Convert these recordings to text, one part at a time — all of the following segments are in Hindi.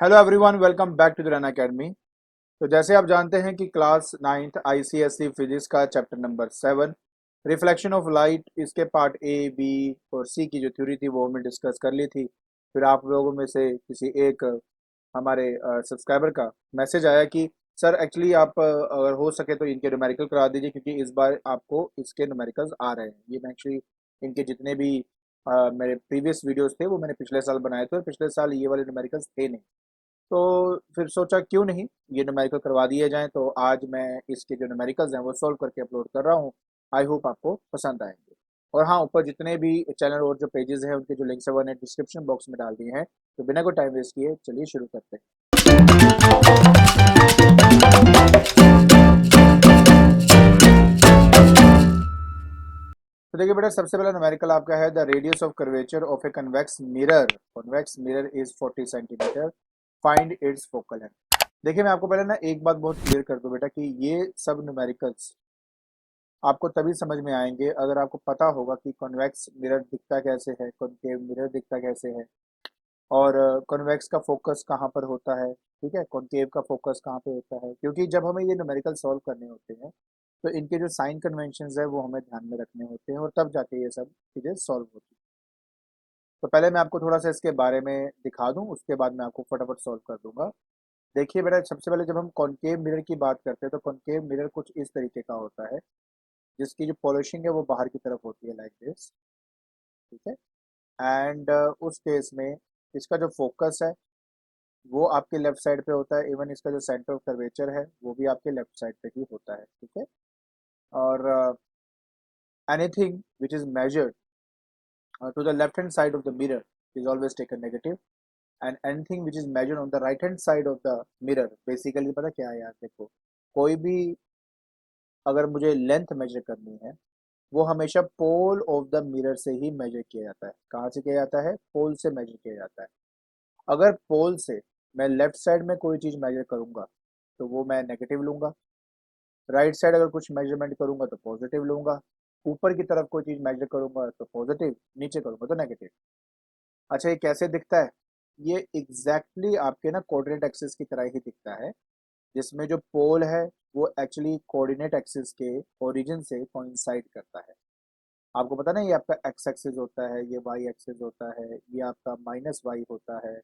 Hello everyone, welcome back to the Run Academy. तो जैसे आप जानते हैं कि क्लास 9th आईसीएसई फिजिक्स का chapter number 7 reflection of light, इसके पार्ट ए बी और सी की जो थ्योरी थी वो हमने डिस्कस कर ली थी। फिर आप लोगों में से किसी एक हमारे सब्सक्राइबर का मैसेज आया कि सर एक्चुअली आप अगर हो सके तो इनके न्यूमेरिकल करा दीजिए, क्योंकि इस बार आपको इसके न्यूमेरिकल्स आ रहे हैं। ये मैं एक्चुअली इनके जितने भी मेरे प्रीवियस वीडियोस थे वो मैंने पिछले साल बनाए थे, और पिछले साल ये वाले न्यूमेरिकल्स थे नहीं। तो फिर सोचा क्यों नहीं ये न्यूमेरिकल करवा दिए जाएं। तो आज मैं इसके जो न्यूमेरिकल्स हैं वो सॉल्व करके अपलोड कर रहा हूँ। आई होप आपको पसंद आएंगे। और हाँ, ऊपर जितने भी चैनल और जो पेजेस हैं उनके जो लिंक्स है वो मैंने डिस्क्रिप्शन बॉक्स में डाल दिए हैं। तो बिना कोई टाइम वेस्ट किए चलिए शुरू करते हैं। तो देखिए बेटा, सबसे पहला न्यूमेरिकल आपका है the radius of curvature of a convex mirror. Convex mirror is 40 centimetre. Find its focal length. देखिए, मैं आपको पहले ना एक बात बहुत क्लियर कर दूं बेटा कि ये सब न्यूमेरिकल्स आपको तभी समझ में आएंगे अगर आपको पता होगा कि कॉन्वेक्स मिरर दिखता कैसे है, कॉनकेव मिरर दिखता कैसे है, और कॉन्वेक्स का फोकस कहाँ पर होता है, ठीक है, कॉनकेव का फोकस कहाँ पे होता है। क्योंकि जब हमें ये न्यूमेरिकल सॉल्व करने होते हैं तो इनके जो साइन कन्वेंशंस है वो हमें ध्यान में रखने होते हैं, और तब जाके ये सब चीज़ें सॉल्व होती हैं। तो पहले मैं आपको थोड़ा सा इसके बारे में दिखा दूं, उसके बाद मैं आपको फटाफट सॉल्व कर दूंगा। देखिए बेटा, सबसे पहले जब हम कॉनकेव मिरर की बात करते हैं तो कॉनकेव मिरर कुछ इस तरीके का होता है, जिसकी जो पॉलिशिंग है वो बाहर की तरफ होती है, लाइक दिस। ठीक है। एंड उस केस में इसका जो फोकस है वो आपके लेफ्ट साइड पे होता है। इवन इसका जो सेंटर ऑफ कर्वेचर है वो भी आपके लेफ्ट साइड पे ही होता है। ठीक है। और anything which is measured to the left hand side of the mirror is always taken negative, and anything which is measured on the right hand side of the mirror, basically पता क्या है यार, देखो, कोई भी अगर मुझे लेंथ मेजर करनी है वो हमेशा पोल ऑफ द मिरर से ही मेजर किया जाता है। कहाँ से किया जाता है? पोल से मेजर किया जाता है। अगर पोल से मैं लेफ्ट साइड में कोई चीज मेजर करूंगा तो वो मैं नेगेटिव लूंगा। राइट साइड अगर कुछ मेजरमेंट करूंगा तो पॉजिटिव लूंगा। ऊपर की तरफ कोई चीज मेजर करूंगा तो पॉजिटिव, नीचे करूंगा तो नेगेटिव। अच्छा, ये कैसे दिखता है? ये एग्जैक्टली आपके ना कोऑर्डिनेट एक्सिस की तरह ही दिखता है, जिसमें जो पोल है वो एक्चुअली कोऑर्डिनेट एक्सिस के ओरिजिन से कोइंसाइड करता है। आपको पता ना, ये आपका एक्स एक्सिस होता है, ये वाई एक्सिस होता है, ये आपका माइनस वाई होता है,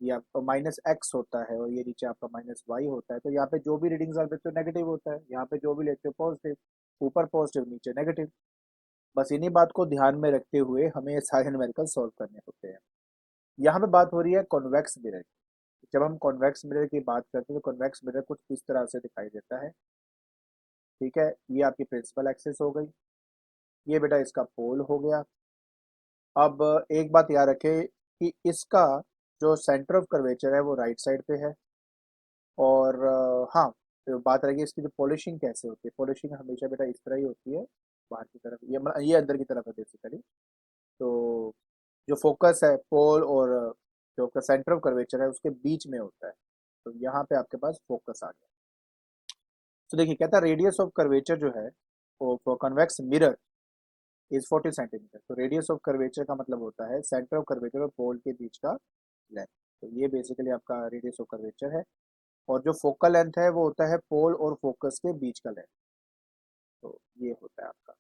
ये आपका माइनस एक्स होता है, और ये नीचे आपका माइनस वाई होता है। तो यहाँ पे जो भी रीडिंग्स आप लेते हो नेगेटिव होता है, यहाँ पे जो भी लेते हो पॉजिटिव। ऊपर पॉजिटिव, नीचे नेगेटिव। बस इन्हीं बात को ध्यान में रखते हुए हमें ये सारे न्यूमेरिकल सॉल्व करने होते हैं। यहाँ पे बात हो रही है कॉन्वेक्स मिरर की। जब हम कॉन्वेक्स मिरर की बात करते हैं तो कॉन्वेक्स मिरर कुछ इस तरह से दिखाई देता है। ठीक है, ये आपकी प्रिंसिपल एक्सिस हो गई, ये बेटा इसका पोल हो गया। अब एक बात याद रखें कि इसका जो सेंटर ऑफ कर्वेचर है वो राइट साइड पे है। और हाँ, तो बात रहेगी इसकी जो पॉलिशिंग कैसे होती है। पॉलिशिंग हमेशा बेटा इस तरह ही होती है, बाहर की तरफ, ये अंदर की तरफ है बेसिकली। तो जो फोकस है पोल और जो सेंटर ऑफ कर्वेचर है उसके बीच में होता है। तो यहाँ पे आपके पास फोकस आ गया। तो देखिए, कहता है रेडियस ऑफ कर्वेचर जो है वो for convex mirror is 40 centimetre. तो रेडियस ऑफ कर्वेचर का मतलब होता है सेंटर ऑफ कर्वेचर और पोल के बीच का लेंथ। तो ये बेसिकली आपका रेडियस ऑफ कर्वेचर है। और जो फोकल लेंथ है वो होता है पोल और फोकस के बीच का लेंथ। तो ये होता है आपका।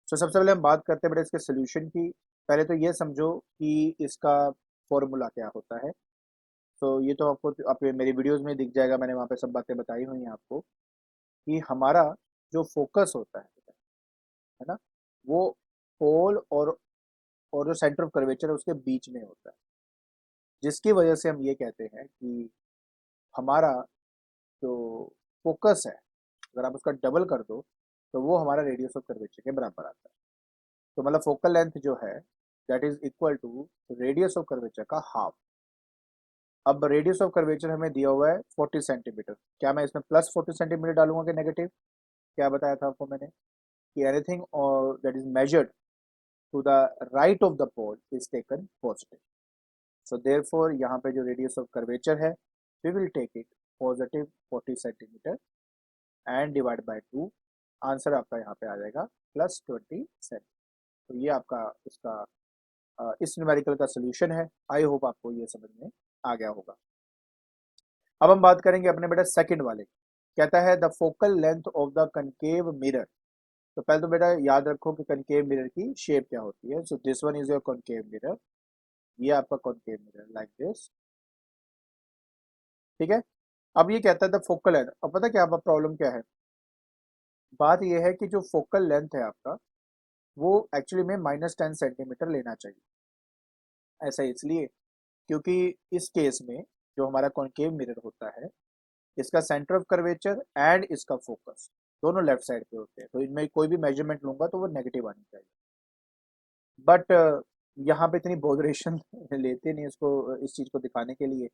तो सबसे पहले हम बात करते हैं बेटा इसके सोल्यूशन की। पहले तो ये समझो कि इसका फॉर्मूला क्या होता है। तो ये तो आपको आप मेरी वीडियोस में दिख जाएगा, मैंने वहाँ पे सब बातें बताई हुई हैं आपको कि हमारा जो फोकस होता है ना, वो पोल और जो सेंटर ऑफ कर्वेचर है उसके बीच में होता है, जिसकी वजह से हम ये कहते हैं कि हमारा जो फोकस है अगर आप उसका डबल कर दो तो वो हमारा रेडियस ऑफ कर्वेचर के बराबर आता है। तो मतलब फोकल लेंथ जो है that is equal to radius of curvature का हाफ। अब रेडियस ऑफ कर्वेचर हमें दिया हुआ है 40 सेंटीमीटर। क्या मैं इसमें प्लस 40 सेंटीमीटर डालूंगा कि नेगेटिव? क्या बताया था आपको मैंने कि एनीथिंग और that is measured to the right of the pole is taken positive. So therefore यहाँ पे जो रेडियस ऑफ कर्वेचर है we will take it positive 40 centimetre and divide by 2। Answer आपका यहाँ पे आ जाएगा +27। तो ये आपका इसका इस न्यूमेरिकल का सोल्यूशन है। आई होप आपको ये समझ में आ गया होगा। अब हम बात करेंगे अपने बेटा सेकंड वाले, कहता है the focal length of the concave mirror. तो पहले तो बेटा याद रखो कि कनकेव मिरर की शेप क्या होती है। So this one is your concave mirror, ये आपका कॉनकेव मिरर लाइक दिस, ठीक है। अब ये कहता है द फोकल लेंथ। अब पता क्या आपका प्रॉब्लम क्या है, बात ये है कि जो फोकल लेंथ है आपका वो एक्चुअली में -10 सेंटीमीटर लेना चाहिए। ऐसा इसलिए क्योंकि इस केस में जो हमारा कॉनकेव मिरर होता है, इसका सेंटर ऑफ कर्वेचर एंड इसका फोकस दोनों लेफ्ट साइड पे होते हैं, तो इनमें कोई भी मेजरमेंट लूंगा तो वो नेगेटिव आनी चाहिए। बट यहाँ पे इतनी बॉदरेशन लेते नहीं इसको, इस चीज को दिखाने के लिए,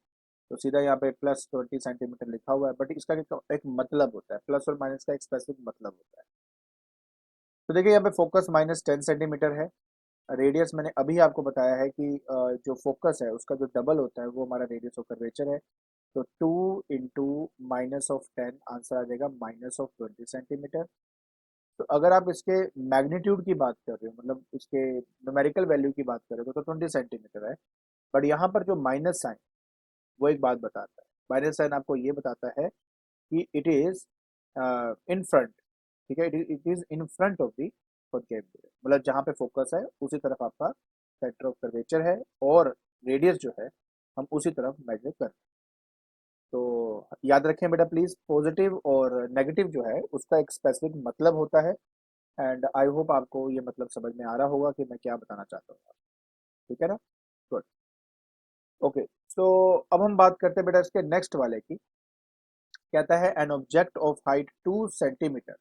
तो सीधा यहाँ पे +20 सेंटीमीटर लिखा हुआ है, बट इसका एक मतलब होता है, प्लस और माइनस का एक स्पेसिफिक मतलब होता है। तो देखिए यहाँ पे फोकस -10 सेंटीमीटर है। रेडियस मैंने अभी आपको बताया है कि जो फोकस है उसका जो डबल होता है वो हमारा रेडियस ऑफ कर्वेचर है। तो 2 × -10 आंसर आ जाएगा -20 सेंटीमीटर। तो अगर आप इसके मैग्नीट्यूड की बात कर रहे हो, मतलब इसके न्यूमेरिकल वैल्यू की बात कर रहे हो, तो 20 सेंटीमीटर है। बट यहाँ पर जो माइनस साइन, वो एक बात बताता है। माइनस साइन आपको ये बताता है कि इट इज इन फ्रंट, ठीक है, it is in front of the concave mirror, मतलब जहाँ पे फोकस है उसी तरफ आपका सेंटर ऑफ कर्वेचर है, और रेडियस जो है हम उसी तरफ मेजर कर। तो याद रखें बेटा प्लीज, पॉजिटिव और नेगेटिव जो है उसका एक स्पेसिफिक मतलब होता है। एंड आई होप आपको ये मतलब समझ में आ रहा होगा कि मैं क्या बताना चाहता हूँ, ठीक है ना। Good, okay. सो अब हम बात करते हैं बेटा इसके नेक्स्ट वाले की। कहता है an object of height 2 centimetre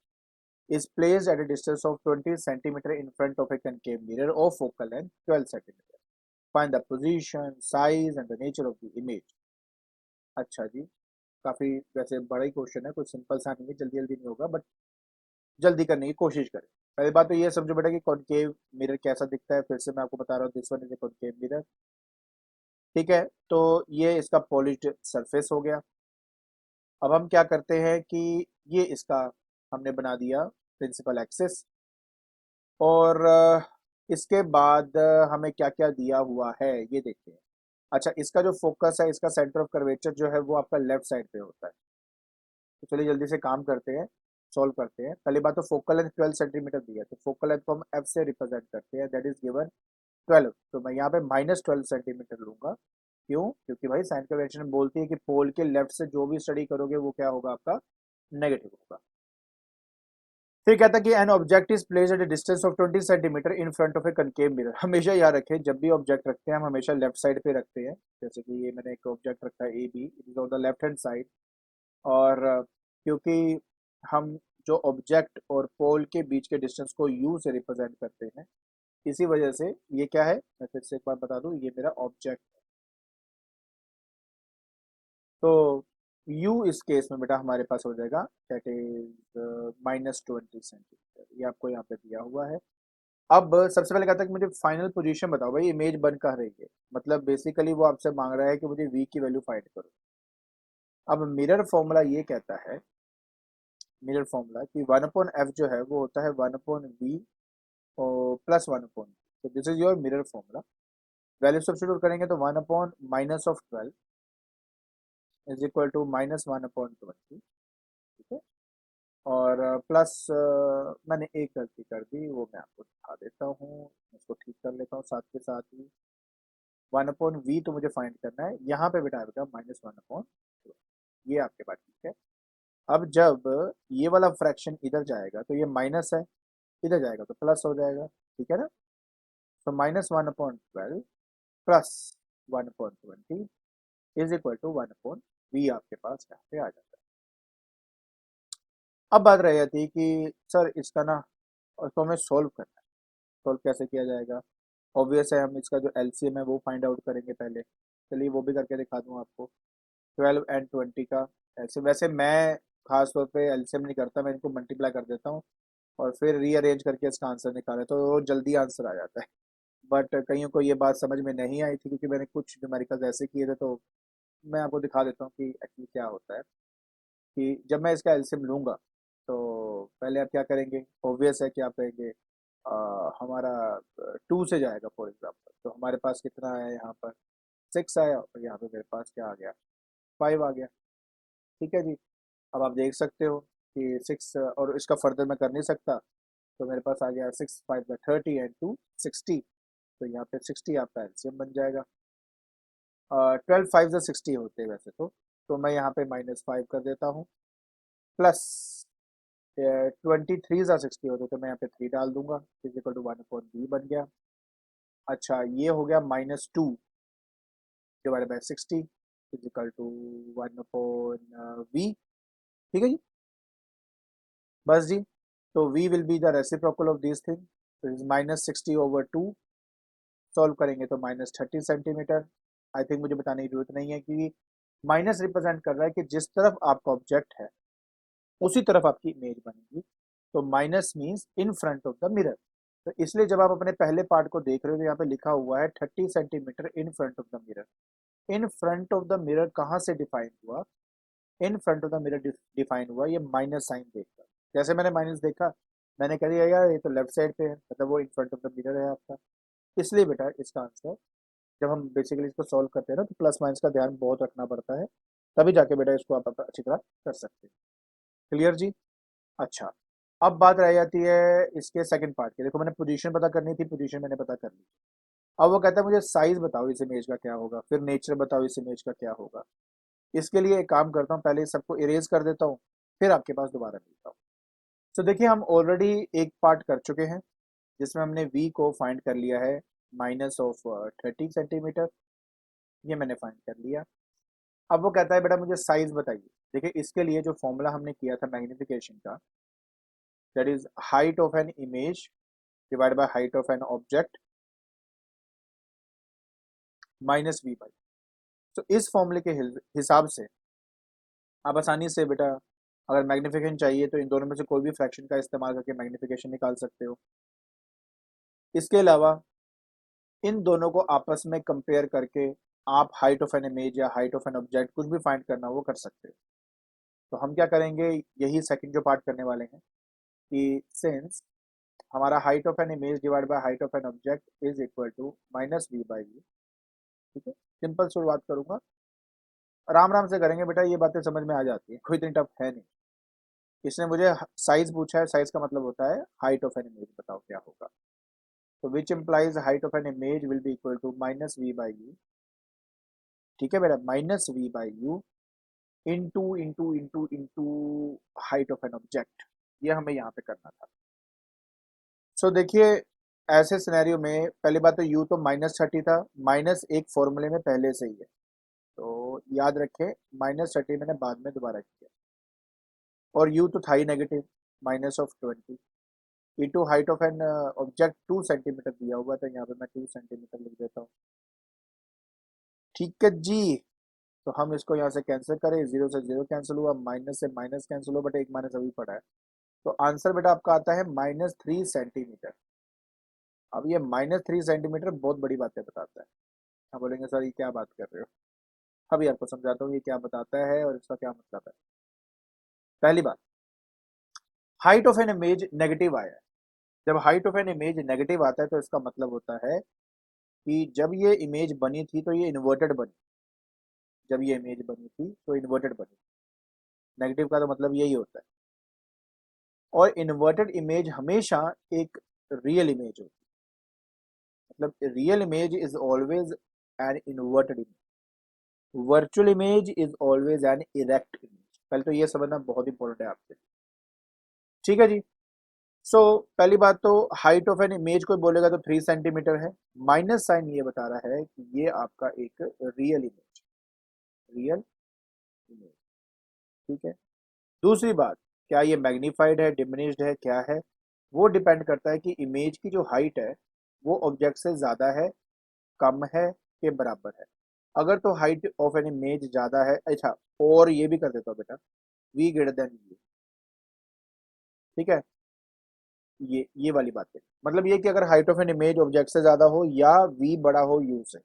is placed at a distance of 20 centimeter in front of a concave mirror of focal length 12 centimeter. Find the position, size and the nature of the image. अच्छा जी, काफी वैसे बड़ा ही क्वेश्चन है, कुछ सिंपल सा नहीं है, जल्दी जल्दी नहीं होगा, बट जल्दी करने की कोशिश करें। पहली बात तो ये समझो बेटा कि कॉनकेव मिरर कैसा दिखता है, फिर से मैं आपको बता रहा हूँ, this one is a concave mirror, ठीक है। तो ये इसका पॉलिश्ड सरफेस हो गया। अब हम क्या करते हैं कि ये इसका हमने बना दिया प्रिंसिपल एक्सिस, और इसके बाद हमें क्या क्या दिया हुआ है ये देखते हैं। अच्छा, इसका जो फोकस है, इसका सेंटर ऑफ कर्वेचर जो है वो आपका लेफ्ट साइड पे होता है। तो चलिए जल्दी से काम करते हैं, सॉल्व करते हैं। पहली बात तो फोकल लेंथ 12 सेंटीमीटर दिया है, तो फोकल लेंथ को हम एफ से रिप्रेजेंट करते हैं, दैट इज गिवन 12। तो मैं यहाँ पे -12 सेंटीमीटर लूंगा। क्यों? क्योंकि भाई साइन कन्वेंशन बोलती है कि पोल के लेफ्ट से जो भी स्टडी करोगे वो क्या होगा, आपका नेगेटिव होगा। फिर कहता है कि N object is placed at a distance of 20 centimetre in front of A concave mirror. हमेशा याद रखें, जब भी ऑब्जेक्ट रखते हैं हम हमेशा लेफ्ट साइड पे रखते हैं। जैसे कि ये मैंने एक ऑब्जेक्ट रखा है A B, it is on the left hand side. और क्योंकि हम जो ऑब्जेक्ट और पोल के बीच के डिस्टेंस को यू से रिप्रेजेंट करते हैं, इसी वजह से ये क्या है, मैं फिर से एक बार बता दूं, ये मेरा ऑब्जेक्ट। तो u इस केस में बेटा हमारे पास हो जाएगा दैट इज -20 सेंटीमीटर, ये आपको यहाँ पे दिया हुआ है। अब सबसे पहले कहता है कि मुझे फाइनल पोजीशन बताओ, भाई इमेज बन कहाँ रही है, मतलब बेसिकली वो आपसे मांग रहा है कि मुझे v की वैल्यू फाइंड करो। अब मिरर फॉर्मूला ये कहता है, मिरर फॉर्मूला कि 1/f जो है वो होता है 1/v और +1/, तो this is your mirror formula. Value substitute करेंगे तो 1/-12 इज इक्वल टू -1/20, ठीक है। और प्लस मैंने एक गलती कर दी, वो मैं आपको दिखा देता हूँ, इसको ठीक कर लेता हूँ साथ के साथ ही। 1/v तो मुझे फाइंड करना है, यहाँ पे बेटा आएगा -1/, ये आपके पास ठीक है। अब जब ये वाला फ्रैक्शन इधर जाएगा तो ये माइनस है, इधर जाएगा तो प्लस हो जाएगा, ठीक है ना। तो -1/12 plus 1/20 is equal to 1/v आपके पास यहाँ पे आ जाता है। अब बात रह जाती है कि सर इसका ना, और तो हमें सोल्व करना है। सोल्व कैसे किया जाएगा? ऑब्वियस है, हम इसका जो एलसीएम है वो फाइंड आउट करेंगे पहले। चलिए वो भी करके दिखा दूँ आपको। 12 एंड 20 का, ऐसे वैसे मैं खास तौर पे एलसीएम नहीं करता, मैं इनको मल्टीप्लाई कर देता हूँ और फिर रीअरेंज करके इसका आंसर निकाले तो वो जल्दी आंसर आ जाता है। बट कईयों को ये बात समझ में नहीं आई थी, क्योंकि मैंने कुछ न्यूमेरिकल्स ऐसे किए थे, तो मैं आपको दिखा देता हूँ कि एक्चुअली क्या होता है। कि जब मैं इसका एलसीएम लूंगा तो पहले आप क्या करेंगे, ऑब्वियस है कि आप कहेंगे हमारा 2 से जाएगा फॉर एग्जाम्पल, तो हमारे पास कितना है यहाँ पर 6 आया, और यहाँ पे मेरे पास क्या आ गया, 5 आ गया। ठीक है जी। अब आप देख सकते हो कि 6 और इसका फर्दर मैं कर नहीं सकता, तो मेरे पास आ गया 6 5 30 एंड 2 60। तो यहाँ पे 60 आपका एलसीएम बन जाएगा। 12 5 60 होते हैं वैसे तो मैं यहाँ पे -5 कर देता हूँ, प्लस 23 60 होते तो मैं यहाँ पे 3 डाल दूंगा, इक्वल टू 1/b बन गया। अच्छा, ये हो गया -2 divide by 60 equal to 1/v। ठीक है जी, बस जी। तो v will be the reciprocal of this thing, तो इज -60/2। सॉल्व करेंगे तो -30 सेंटीमीटर। आई थिंक मुझे बताने की जरूरत नहीं है कि माइनस रिप्रेजेंट कर रहा है कि जिस तरफ आपका ऑब्जेक्ट है उसी तरफ आपकी इमेज बनेगी। तो minus means in front of the mirror. तो इसलिए जब आप अपने पहले पार्ट को देख रहे हो तो यहाँ पे लिखा हुआ है 30 centimetre in front of the mirror. In front of the mirror कहाँ से डिफाइन हुआ? इन front of the mirror define हुआ ये माइनस साइन देखकर। जैसे मैंने माइनस देखा, मैंने कह दिया यार ये तो लेफ्ट साइड पे है, मतलब वो इन फ्रंट ऑफ द मिरर है आपका। इसलिए बेटा इसका आंसर, जब हम बेसिकली इसको सॉल्व करते हैं ना, तो प्लस माइनस का ध्यान बहुत रखना पड़ता है, तभी जाके बेटा इसको आप अच्छी तरह कर सकते हैं। क्लियर जी? अच्छा, अब बात रह जाती है इसके सेकंड पार्ट की। देखो मैंने पोजीशन पता करनी थी, पोजीशन मैंने पता कर ली। अब वो कहता है मुझे साइज बताओ इस इमेज का क्या होगा, फिर नेचर बताओ इस इमेज का क्या होगा। इसके लिए एक काम करता हूँ, पहले सबको इरेज कर देता हूँ, फिर आपके पास दोबारा मिलता हूँ। तो देखिए हम ऑलरेडी एक पार्ट कर चुके हैं जिसमें हमने v को फाइंड कर लिया है -30 सेंटीमीटर। ये मैंने फाइंड कर लिया। अब वो कहता है बेटा मुझे साइज बताइए। देखिए इसके लिए जो फॉर्मूला हमने किया था मैग्निफिकेशन का, that is height of an image divide by height of an object -v/। तो इस फॉर्मूले के हिसाब से आप आसानी से बेटा अगर मैग्निफिकेशन चाहिए तो इन दोनों में से कोई भी फ्रैक्शन का इस्तेमाल करके मैग्निफिकेशन निकाल सकते हो। इसके अलावा इन दोनों को आपस में कंपेयर करके आप हाइट ऑफ एन इमेज या हाइट ऑफ एन ऑब्जेक्ट कुछ भी फाइंड करना वो कर सकते हो। तो हम क्या करेंगे, यही सेकंड जो पार्ट करने वाले हैं कि सिंस हमारा height of an image divide by height of an object is equal to -v/u। ठीक है, सिंपल शुरुआत करूंगा, आराम आराम से करेंगे बेटा, ये बातें समझ में आ जाती है, कोई इतनी टफ है नहीं। इसने मुझे साइज पूछा है, साइज का मतलब होता है हाइट ऑफ एन इमेज बताओ क्या होगा। तो which implies height of an image will be equal to -v/u। ठीक है बेटा, -v/u into height of an object, ये हमें यहाँ पे करना था। सो देखिए ऐसे सिनेरियो में पहली बात तो u तो -30 था, माइनस एक फॉर्मूले में पहले से ही है, तो याद रखें -30 मैंने बाद में दोबारा किया, और u तो था ही negative -20 into height of an object 2 centimetre दिया हुआ था, यहाँ पे मैं 2 सेंटीमीटर लिख देता हूँ। ठीक है जी, तो हम इसको यहाँ से कैंसिल करें, जीरो से जीरो कैंसिल हुआ, माइनस से माइनस कैंसिल हुआ, बट एक माइनस अभी पड़ा है। तो आंसर बेटा आपका आता है -3 सेंटीमीटर। अब ये -3 सेंटीमीटर बहुत बड़ी बातें बताता है। आप बोलेंगे सर ये क्या बात कर रहे हो, अभी आपको समझाता हूँ ये क्या बताता है और इसका क्या मतलब है। पहली बात, height of an image negative आया है। जब height of an image negative आता है तो इसका मतलब होता है कि जब ये इमेज बनी थी तो ये इन्वर्टेड बनी, जब ये इमेज बनी थी तो इन्वर्टेड बनी। नेगेटिव का तो मतलब यही होता है, और इन्वर्टेड इमेज हमेशा एक रियल इमेज होती है। मतलब real image is always an inverted image, virtual image is always an erect image. पहले तो ये समझना बहुत इंपॉर्टेंट है आपके लिए। ठीक है जी। सो पहली बात तो हाइट ऑफ एन इमेज कोई बोलेगा तो 3 सेंटीमीटर है, माइनस साइन ये बता रहा है कि ये आपका एक रियल इमेज, रियल इमेज। ठीक है, दूसरी बात, क्या ये मैग्नीफाइड है, डिमिनिश्ड है, क्या है, वो डिपेंड करता है कि इमेज की जो हाइट है वो ऑब्जेक्ट से ज़्यादा है, कम है, के बराबर है। अगर तो हाइट ऑफ एन इमेज ज़्यादा है, अच्छा और ये भी कर देता हूँ बेटा, v ग्रेटर देन u। ठीक है, ये वाली बात है, मतलब ये कि अगर height of an image object से ज़्यादा हो या v बड़ा हो u से।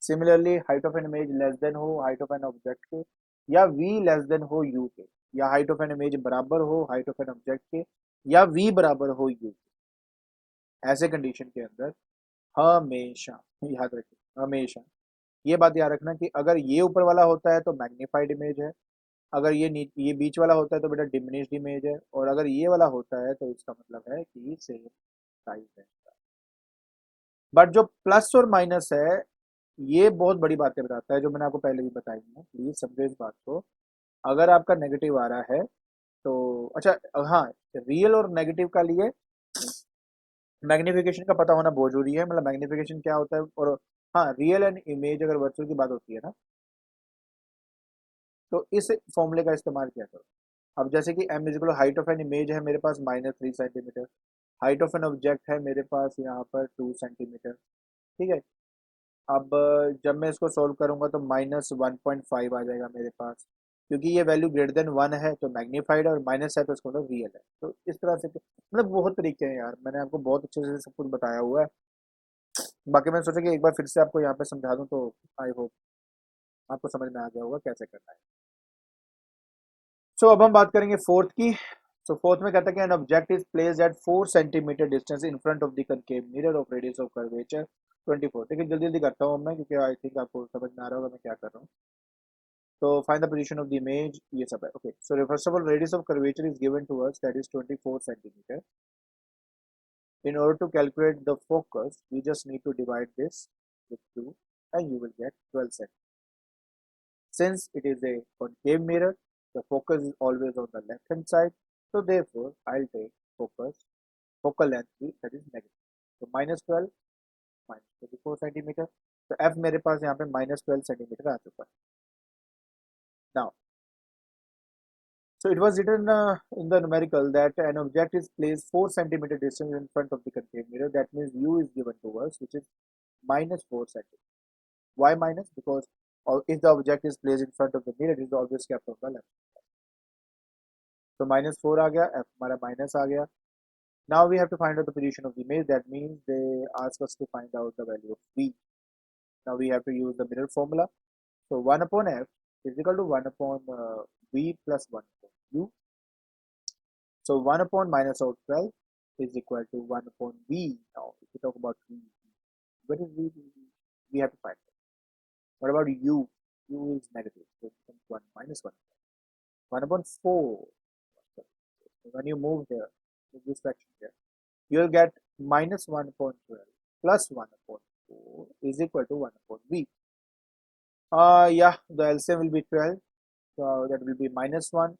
Similarly height of an image less than हो हाइट ऑफ एन ऑब्जेक्ट के, या v लेस देन हो u के, या हाइट ऑफ एन इमेज बराबर हो हाइट ऑफ एन ऑब्जेक्ट के, या v बराबर हो u के। ऐसे कंडीशन के अंदर हमेशा, याद रखिए हमेशा ये बात याद रखना कि अगर ये ऊपर वाला होता है तो मैग्नीफाइड इमेज है, अगर ये बीच वाला होता है तो बेटा डिमिनिश्ड इमेज है, और अगर ये वाला होता है तो इसका मतलब है कि सेम साइज है। बट जो प्लस और माइनस है ये बहुत बड़ी बातें बताता है, जो मैंने आपको पहले भी बताई है, प्लीज समझो इस बात को। अगर आपका नेगेटिव आ रहा है तो अच्छा, हाँ, रियल और नेगेटिव का लिए मैग्निफिकेशन का पता होना बहुत जरूरी है, मतलब मैग्निफिकेशन क्या होता है। और हाँ, रियल एंड इमेज अगर वर्चुअल की बात होती है ना, तो इस फॉर्मूले का इस्तेमाल किया करो। अब जैसे कि m is equal height of an image है मेरे पास -3 centimetre, height of an object है मेरे पास यहाँ पर 2 सेंटीमीटर, ठीक है। अब जब मैं इसको सोल्व करूंगा तो -1.5 आ जाएगा मेरे पास, क्योंकि ये वैल्यू ग्रेटर देन 1 है तो मैग्नीफाइड है, और माइनस है तो इसका मतलब रियल है। तो इस तरह से मतलब बहुत तरीके हैं यार, मैंने आपको बहुत अच्छे से सब कुछ बताया हुआ है। बाकी मैंने सोचा कि एक बार फिर से आपको यहाँ पे समझा दूं, तो आई होप आपको समझ में आ गया होगा कैसे करना है। सो अब हम बात करेंगे फोर्थ की। सो फोर्थ में कहता है कि N object is placed at 4 centimetre distance in front of the concave mirror of radius of curvature 24। देखिए जल्दी जल्दी करता हूँ मैं, क्योंकि आई थिंक आपको समझ में आ रहा होगा मैं क्या कर रहा हूँ। तो find the position of the image, ये सब है। Okay, so first of all radius of curvature is given to us, that is 24 centimetre. In order to calculate the focus, we just need to divide this with 2 and you will get 12 centimeters. Since it is a concave mirror, the focus is always on the left hand side. So therefore, I'll take focal length that is negative. So -12 -24 centimeter. So F मेरे पास यहाँ पे -12 सेंटीमीटर आ चुका है. Now, so it was written in the numerical that an object is placed 4 centimeter distance in front of the concave mirror. That means U is given to us, which is -4 centimeter. Why minus? Because if the object is placed in front of the mirror, it is always kept on the left. So -4 आ गया, F हमारा minus आ गया. Now we have to find out the position of the image. That means they ask us to find out the value of V. Now we have to use the mirror formula. So 1 upon F is equal to 1 upon V plus 1 upon U. So 1 upon minus of 12 is equal to 1 upon V. Now if we talk about V, what is V? We have to find it. What about U? U is negative, so it becomes 1 minus 1. 1 upon 4. When you move here, in this fraction here, you will get -1 upon 12 plus 1 upon 4 is equal to 1 upon V. Yeah, the LCM will be 12, so that will be -1,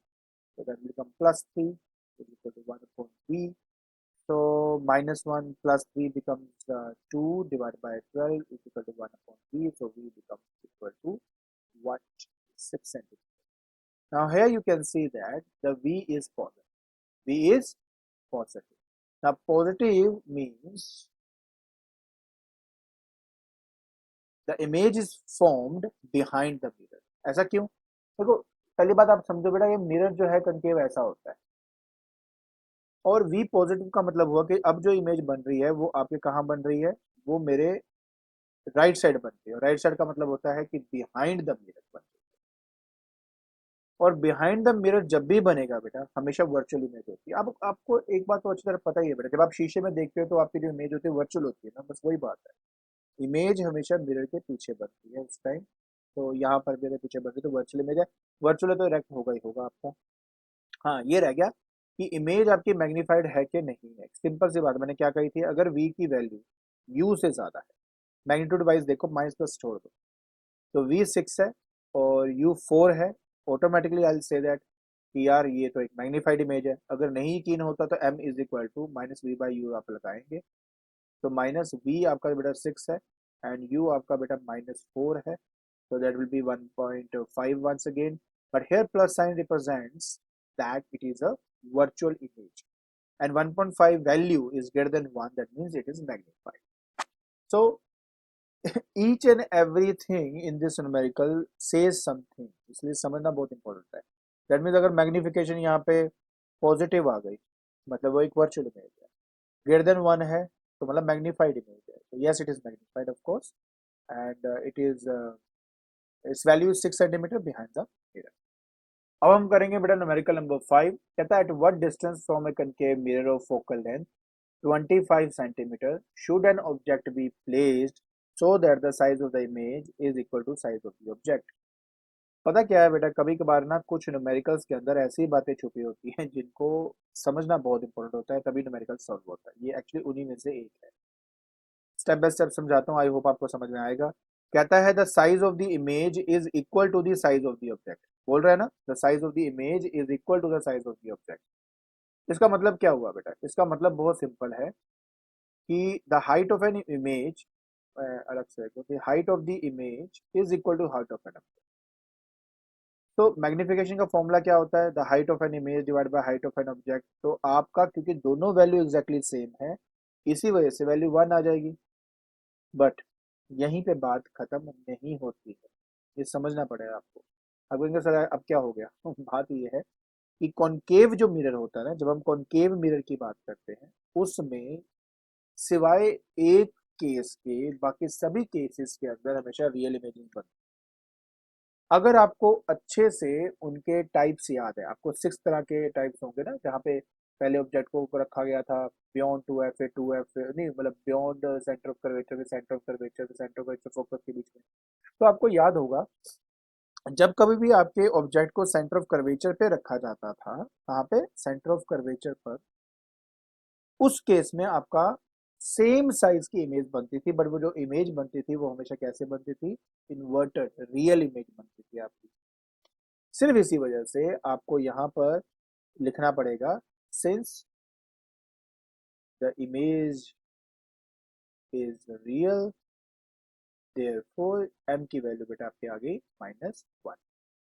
so that will become +3 is equal to 1 upon V. So -1 plus 3 becomes 2 divided by 12 is equal to 1 upon V, so V becomes equal to what? 6 centimeters. Now here you can see that the V is positive. V is positive. Now positive means the image is formed behind the mirror. ऐसा क्यों? देखो पहली बात आप समझो बेटा, ये मिरर जो है कनकेव ऐसा होता है, और V पॉजिटिव का मतलब हुआ कि अब जो इमेज बन रही है वो आपके कहाँ बन रही है, वो मेरे राइट साइड बन रही है। राइट साइड का मतलब होता है कि बिहाइंड द मिरर बन रही है, और बिहाइंड द मिरर जब भी बनेगा बेटा हमेशा वर्चुअल इमेज होती है। अब आपको एक बात तो अच्छी तरह पता ही है बेटा, जब आप शीशे में देखते हो तो आपकी जो इमेज होती है वर्चुअल होती है ना, बस वही बात है। इमेज हमेशा मिरर के पीछे बनती है उस टाइम, तो यहाँ पर मेरे पीछे बन रही तो वर्चुअल इमेज है। वर्चुअल है तो डायरेक्ट होगा ही होगा आपका। हाँ, ये रह गया कि इमेज आपकी मैग्नीफाइड है कि नहीं है। सिंपल सी बात मैंने क्या कही थी, अगर वी की वैल्यू यू से ज्यादा है, मैग्नीट्यूड वाइज देखो माइनस प्लस छोड़ दो, तो वी 6 है और यू 4 है, ऑटोमेटिकली आई से दैट कि यार ये तो एक मैग्नीफाइड इमेज है। अगर नहीं यकीन होता तो m is equal to -v/u आप लगाएंगे, तो -v आपका बेटा 6 है एंड u आपका बेटा -4 है, so that will be 1.5 once again, but here plus sign represents that it is a virtual image, and 1.5 value is greater than 1, that means it is magnified. So each and everything in this numerical says something, इसलिए समझना बहुत इंपॉर्टेंट है। दैट मीन्स अगर मैग्निफिकेशन यहाँ पे पॉजिटिव आ गई मतलब वो एक वर्चुअल इमेज है, ग्रेटर देन 1 है तो मतलब मैग्नीफाइड इमेज है, तो yes it is magnified of course, and it is it's value is 6 centimetre behind the mirror. अब हम करेंगे बेटा न्यूमेरिकल नंबर 5। कहता है at what distance from A concave mirror of focal length 25 centimeter should an object be placed so that the size of the image is equal to size of the object. पता क्या है बेटा, कभी कभार ना कुछ न्यूमेरिकल्स के अंदर ऐसी बातें छुपी होती हैं जिनको समझना बहुत इंपॉर्टेंट होता है, तभी न्यूमेरिकल सॉल्व होता है। ये एक्चुअली उन्हीं में से एक है। स्टेप बाय स्टेप समझाता हूँ, आई होप आपको समझ में आएगा। कहता है the size of the image is equal to the size of the object. बोल रहा है ना, the size of the image is equal to the size of the object. इसका मतलब क्या हुआ बेटा? इसका मतलब बहुत सिंपल है कि the height of an image, अलग से the height of the image is equal to height of an object. तो मैग्निफिकेशन का फॉर्मूला क्या होता है? The height of an image divide by height of an object. तो आपका क्योंकि दोनों वैल्यू एग्जैक्टली सेम है, इसी वजह से वैल्यू 1 आ जाएगी। बट यहीं पे बात खत्म नहीं होती है, ये समझना पड़ेगा आपको। अब कहेंगे सर अब क्या हो गया? बात ये है कि कॉनकेव जो मिरर होता है ना, जब हम कॉनकेव मिरर की बात करते हैं, उसमें सिवाय एक केस के बाकी सभी केसेस के अंदर हमेशा रियल इमेजिंग बनती है। अगर आपको अच्छे से उनके टाइप्स याद है, आपको 6 तरह के टाइप्स होंगे ना, जहाँ पे पहले ऑब्जेक्ट को ऊपर रखा गया था बियॉन्ड 2f है, 2f नहीं मतलब beyond centre of curvature, centre of curvature, centre of curvature focus के बीच में। तो आपको याद होगा, जब कभी भी आपके ऑब्जेक्ट को सेंटर ऑफ कर्वेचर पे रखा जाता था, कहाँ पे? सेंटर ऑफ कर्वेचर पर, उस केस में आपका सेम साइज की इमेज बनती थी। बट वो जो इमेज बनती थी वो हमेशा कैसे बनती थी? इन्वर्टेड रियल इमेज बनती थी आपकी। सिर्फ इसी वजह से आपको यहां पर लिखना पड़ेगा, since the image is real therefore m की वैल्यू बेटा आपके आ गई -1।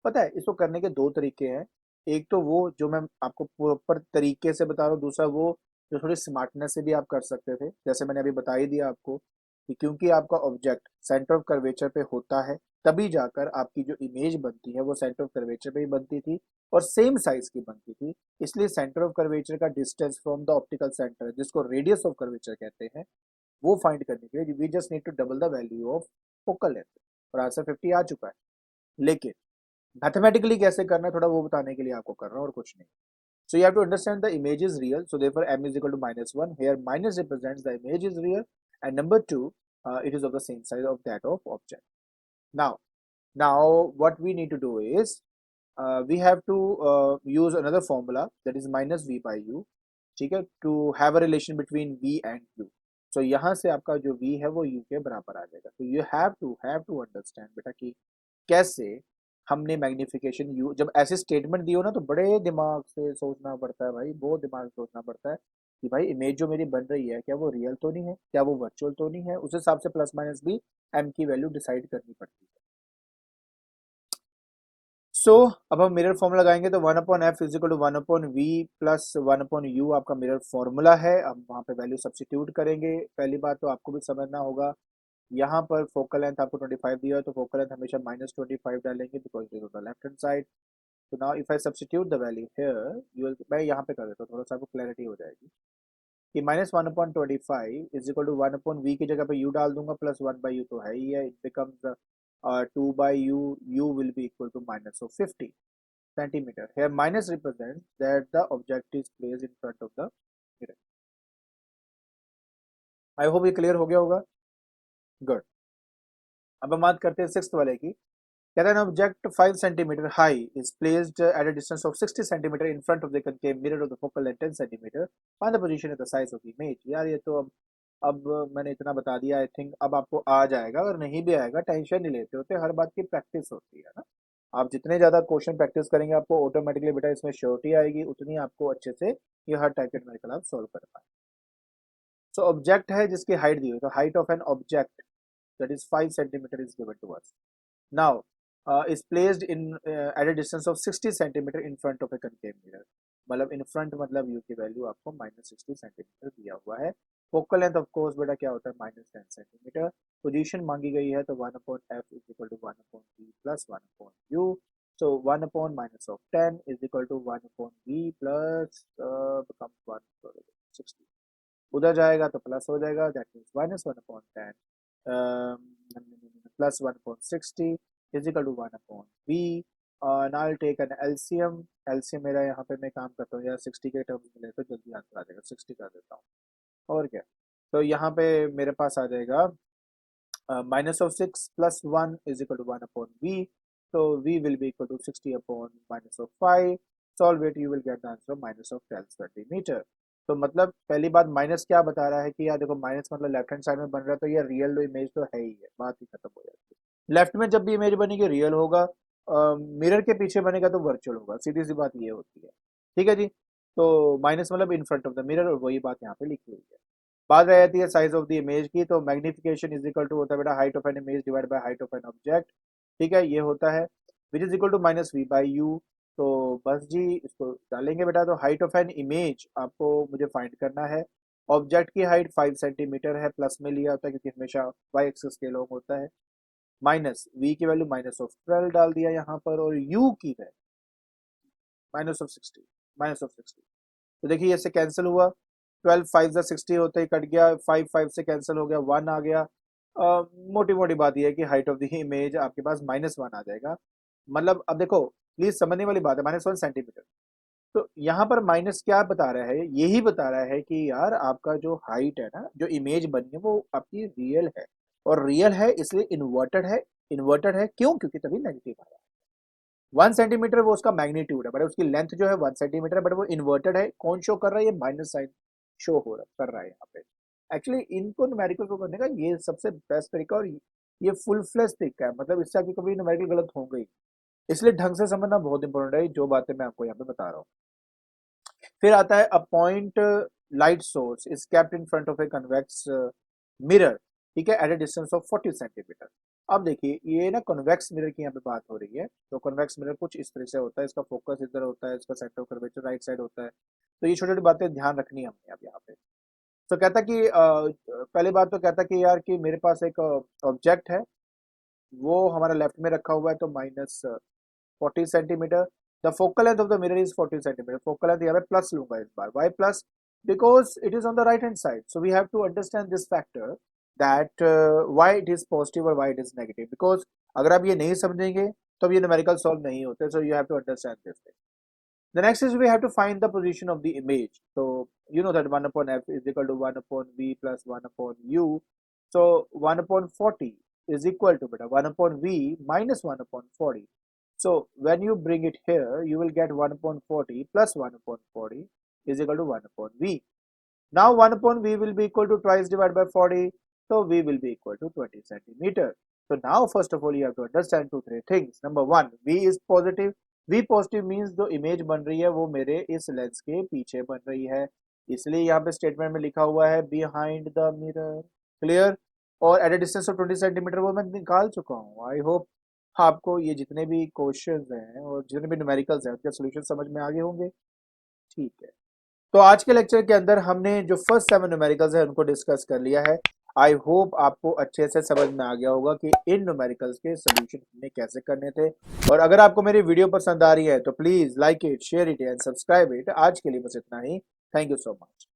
पता है इसको करने के दो तरीके हैं। एक तो वो जो मैं आपको प्रॉपर तरीके से बता रहा हूँ, दूसरा वो जो थोड़ी स्मार्टनेस से भी आप कर सकते थे। जैसे मैंने अभी बता ही दिया आपको कि क्योंकि आपका ऑब्जेक्ट सेंटर ऑफ कर्वेचर पे होता है, तभी जाकर आपकी जो इमेज बनती है वो सेंटर ऑफ कर्वेचर पे ही बनती थी और सेम साइज की बनती थी। इसलिए सेंटर ऑफ कर्वेचर का distance from the optical centre, जिसको रेडियस ऑफ कर्वेचर कहते हैं, वो फाइंड करने के लिए we just need to double the value of focal length. और आंसर 50 आ चुका है। लेकिन मैथमेटिकली कैसे करना है थोड़ा वो बताने के लिए आपको कर रहा हूँ और कुछ नहीं। So you have to understand the image is real. So therefore m is equal to -1. Here minus represents the image is real, and number two, it is of the same size of that of object. Now, now what we need to do is we have to use another formula, that is minus v by u. ठीक है, to have a relation between v and u. So यहाँ से आपका जो v है वो u के बराबर आ जाएगा। तो you have to understand बेटा कि कैसे हमने मैग्निफिकेशन यू, जब ऐसे स्टेटमेंट दी हो ना तो बड़े दिमाग से सोचना पड़ता है भाई, बहुत दिमाग से सोचना पड़ता है कि भाई इमेज जो मेरी बन रही है क्या वो रियल तो नहीं है, क्या वो वर्चुअल तो नहीं है। उस हिसाब से प्लस माइनस भी एम की वैल्यू डिसाइड करनी पड़ती है। सो अब हम मिरर फॉर्म लगाएंगे तो 1/f is equal to 1/v plus 1/u आपका मिरर फॉर्मूला है। अब वहां पे वैल्यू सब्स्टिट्यूट करेंगे। पहली बात तो आपको भी समझना होगा, यहाँ पर फोकल लेंथ आपको 25 दिया है तो फोकल लेंथ हमेशा -25 डालेंगे because it is on the left hand side. तो now if I substitute the value here, you will, मैं यहाँ पे कर देता हूँ थोड़ा सा आपको क्लैरिटी हो जाएगी कि -1/25 इज इक्वल टू 1/v की जगह पे u डाल दूंगा, प्लस 1/u तो है ही है, it becomes 2/u, u will be equal to -50 centimeter. Here minus represents that the object is placed in front of the mirror. I hope ये क्लियर हो गया होगा। गुड। अब हम बात करते हैं सिक्स्थ वाले की। कहता है object 5 centimetre high is placed at a distance of 60 centimetre in front of the concave mirror of the focal length 10 centimetre, find the position of the size of the image. यार ये तो अब मैंने इतना बता दिया, आई थिंक अब आपको आ जाएगा। अगर नहीं भी आएगा टेंशन नहीं लेते होते, हर बात की प्रैक्टिस होती है ना। आप जितने ज्यादा क्वेश्चन प्रैक्टिस करेंगे आपको ऑटोमेटिकली बेटा इसमें श्योरिटी आएगी, उतनी आपको अच्छे से ये हर टाइप के न्यूमेरिकल आप सोल्व कर पाए। सो ऑब्जेक्ट है जिसकी हाइट दी हुई, तो height of an object that is 5 centimeter is given to us. Now is placed in at a distance of 60 centimeter in front of a concave mirror. मतलब इन फ्रंट मतलब u की वैल्यू आपको -60 सेंटीमीटर दिया हुआ है। फोकल लेंथ ऑफ कोर्स बेटा क्या होता है -10 सेंटीमीटर। पोजीशन मांगी गई है तो 1/f is equal to 1/v plus 1/u। So 1 minus of 10 is equal to 1/v plus becomes 1/60। उधर जाएगा तो प्लस हो जाएगा, that means -1/10 plus 1/60 is equal to 1/v। now I'll take an LCM। LCM मेरा यहाँ पे मैं काम करता हूँ यार, 60 के टर्म्स मिले तो जल्दी आंसर आ जाएगा, 60 कर देता हूँ और क्या। तो यहाँ पे मेरे पास आ जाएगा -6 + 1 is equal to 1/v। तो v will be equal to 60 upon minus of 5. Solve it, you will get the answer minus of 12 centimetre. तो मतलब पहली बात माइनस क्या बता रहा है कि यार देखो माइनस मतलब लेफ्ट हैंड साइड में बन रहा है, तो ये रियल इमेज तो है ही है, बात ही खत्म हो जाती है। लेफ्ट में जब भी इमेज बनेगी रियल होगा, मिरर के पीछे बनेगा तो वर्चुअल होगा, सीधी सी बात ये होती है। ठीक है जी। तो माइनस मतलब इन फ्रंट ऑफ द मिरर, और वही बात यहाँ पे लिखी हुई है। बात रह जाती है साइज ऑफ द इमेज की, तो मैग्निफिकेशन इज इक्वल टू होता है बेटा height of an image divide by height of an object. ठीक है, ये होता है which is equal to minus v by u. तो बस जी इसको डालेंगे बेटा, तो हाइट ऑफ एन इमेज आपको मुझे फाइंड करना है। ऑब्जेक्ट की हाइट 5 सेंटीमीटर है, प्लस में लिया होता है क्योंकि हमेशा वाई एक्सिस के लॉन्ग होता है। माइनस वी की वैल्यू माइनस ऑफ 12 डाल दिया यहाँ पर, और यू की value minus of 60, minus of 60। तो देखिए इससे कैंसिल हुआ, 12 5 60 होते ही कट गया, 5 5 से कैंसिल हो गया, 1 आ गया। मोटी मोटी बात यह है कि हाइट ऑफ द इमेज आपके पास -1 आ जाएगा। मतलब अब देखो प्लीज समझने वाली बात है, -1 सेंटीमीटर। तो यहाँ पर माइनस क्या बता रहा है, यही बता रहा है कि यार आपका जो हाइट है ना, जो इमेज बनी है वो आपकी रियल है, और रियल है इसलिए इन्वर्टेड है। इन्वर्टेड है क्यों? क्योंकि तभी नेगेटिव आया। 1 सेंटीमीटर वो उसका मैग्नीट्यूड है, बट उसकी लेंथ जो है 1 सेंटीमीटर, बट वो इन्वर्टेड है। कौन शो कर रहा है? ये माइनस साइन शो हो रहा कर रहा है यहाँ पे। एक्चुअली इनको न्यूमेरिकल को करने का ये सबसे बेस्ट तरीका, और ये फुल फ्लैश तरीका है, मतलब इससे आगे कभी न्यूमेरिकल गलत हो गई, इसलिए ढंग से समझना बहुत इंपॉर्टेंट है जो बातें मैं आपको यहाँ पे बता रहा हूँ। फिर आता है a point light source is kept in front of a convex mirror. ठीक है, at a distance of 40 centimetre. अब देखिए ये ना कन्वेक्स मिरर की यहाँ पे बात हो रही है। तो कन्वेक्स मिरर कुछ इस तरह से होता है, इसका फोकस इधर होता है, इसका centre of curvature right side होता है। तो ये छोटी छोटी बातें ध्यान रखनी है हमने अब यहाँ पे। तो कहता कि पहली बात तो कहता कि यार कि मेरे पास एक ऑब्जेक्ट है, वो हमारा लेफ्ट में रखा हुआ है, तो -40 centimetre. The focal length of the mirror is 40 centimetre. Focal length यहाँ पे प्लस लूंगा इस बार, why plus, because it is on the right hand side. So we have to understand this factor that why it is positive और why it is negative, because अगर आप ये नहीं समझेंगे तो ये न्यूमेरिकल सॉल्व नहीं होते। So you have to understand this thing. The next is we have to find the position of the image. So you know that 1 upon f is equal to 1 upon v plus 1 upon u. So 1 upon 40 is equal to beta 1 upon v minus 1 upon 40. So when you bring it here, you will get 1 upon 40 plus 1 upon 40 is equal to 1 upon v. Now 1 upon v will be equal to twice divided by 40. So v will be equal to 20 centimeter. So now first of all you have to understand 2-3 things. Number one, v is positive. v positive means जो इमेज बन रही है वो मेरे इस लेंस के पीछे बन रही है, इसलिए यहाँ पे स्टेटमेंट में लिखा हुआ है बिहाइंड द मिरर। क्लियर? और at a distance of 20 centimetre वो मैं निकाल चुका हूँ। आई होप आपको ये जितने भी क्वेश्चंस हैं और जितने भी न्यूमेरिकल्स हैं उनके सॉल्यूशन समझ में आ गए होंगे। ठीक है, तो आज के लेक्चर के अंदर हमने जो फर्स्ट 7 न्यूमेरिकल्स है उनको डिस्कस कर लिया है। आई होप आपको अच्छे से समझ में आ गया होगा कि इन न्यूमेरिकल्स के सोल्यूशन हमने कैसे करने थे। और अगर आपको मेरी वीडियो पसंद आ रही है तो please like it, share it and subscribe it. आज के लिए बस इतना ही। Thank you so much.